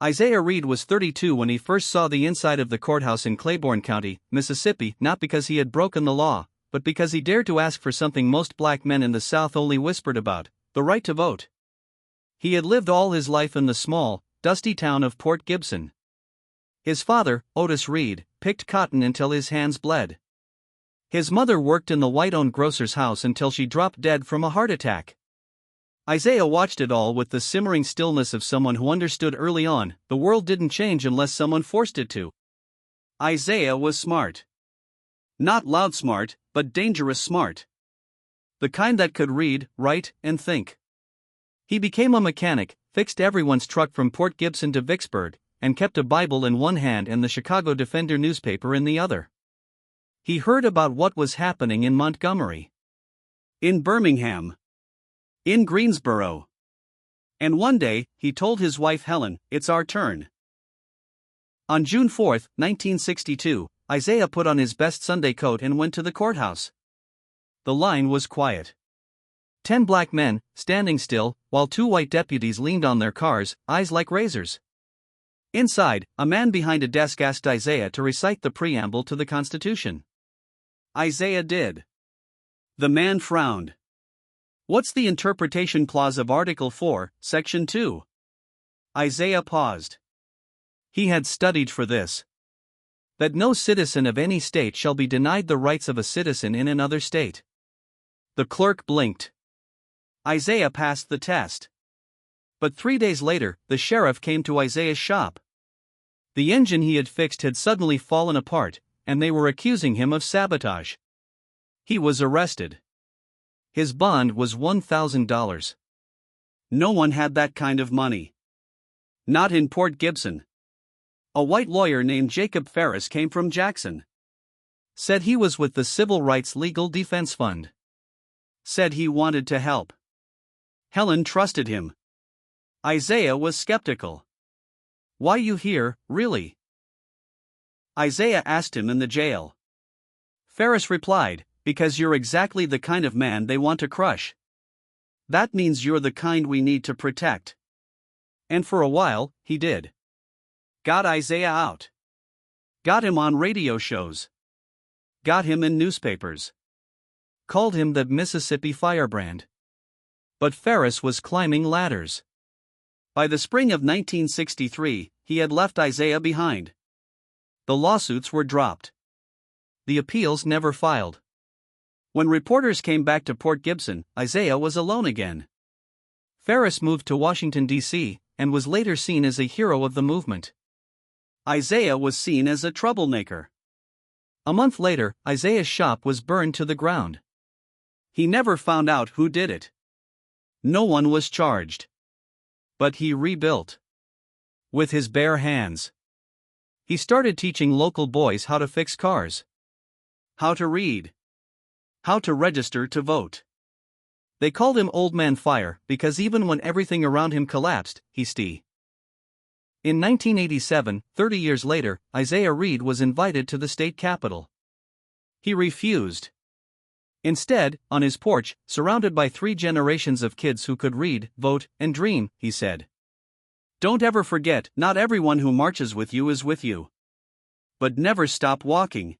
Isaiah Reed was 32 when he first saw the inside of the courthouse in Claiborne County, Mississippi, not because he had broken the law, but because he dared to ask for something most black men in the South only whispered about: the right to vote. He had lived all his life in the small, dusty town of Port Gibson. His father, Otis Reed, picked cotton until his hands bled. His mother worked in the white-owned grocer's house until she dropped dead from a heart attack. Isaiah watched it all with the simmering stillness of someone who understood early on the world didn't change unless someone forced it to. Isaiah was smart. Not loud smart, but dangerous smart. The kind that could read, write, and think. He became a mechanic, fixed everyone's truck from Port Gibson to Vicksburg, and kept a Bible in one hand and the Chicago Defender newspaper in the other. He heard about what was happening in Montgomery, in Birmingham, in Greensboro. And one day, he told his wife Helen, "It's our turn." On June 4, 1962, Isaiah put on his best Sunday coat and went to the courthouse. The line was quiet. 10 black men, standing still, while 2 white deputies leaned on their cars, eyes like razors. Inside, a man behind a desk asked Isaiah to recite the preamble to the Constitution. Isaiah did. The man frowned. "What's the interpretation clause of Article 4, Section 2? Isaiah paused. He had studied for this. That no citizen of any state shall be denied the rights of a citizen in another state. The clerk blinked. Isaiah passed the test. But 3 days later, the sheriff came to Isaiah's shop. The engine he had fixed had suddenly fallen apart, and they were accusing him of sabotage. He was arrested. His bond was $1,000. No one had that kind of money. Not in Port Gibson. A white lawyer named Jacob Ferris came from Jackson. Said he was with the Civil Rights Legal Defense Fund. Said he wanted to help. Helen trusted him. Isaiah was skeptical. "Why you here, really?" Isaiah asked him in the jail. Ferris replied, "Because you're exactly the kind of man they want to crush. That means you're the kind we need to protect." And for a while, he did. Got Isaiah out. Got him on radio shows. Got him in newspapers. Called him the Mississippi Firebrand. But Ferris was climbing ladders. By the spring of 1963, he had left Isaiah behind. The lawsuits were dropped. The appeals never filed. When reporters came back to Port Gibson, Isaiah was alone again. Ferris moved to Washington, D.C., and was later seen as a hero of the movement. Isaiah was seen as a troublemaker. A month later, Isaiah's shop was burned to the ground. He never found out who did it. No one was charged. But he rebuilt. With his bare hands. He started teaching local boys how to fix cars. How to read. How to register to vote. They called him Old Man Fire because even when everything around him collapsed, he stayed. In 1987, 30 years later, Isaiah Reed was invited to the state capitol. He refused. Instead, on his porch, surrounded by 3 generations of kids who could read, vote, and dream, he said, "Don't ever forget, not everyone who marches with you is with you. But never stop walking."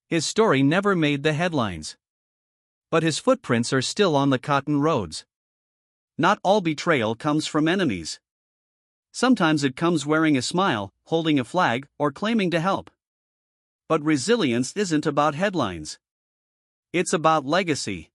His story never made the headlines. But his footprints are still on the cotton roads. Not all betrayal comes from enemies. Sometimes it comes wearing a smile, holding a flag, or claiming to help. But resilience isn't about headlines. It's about legacy.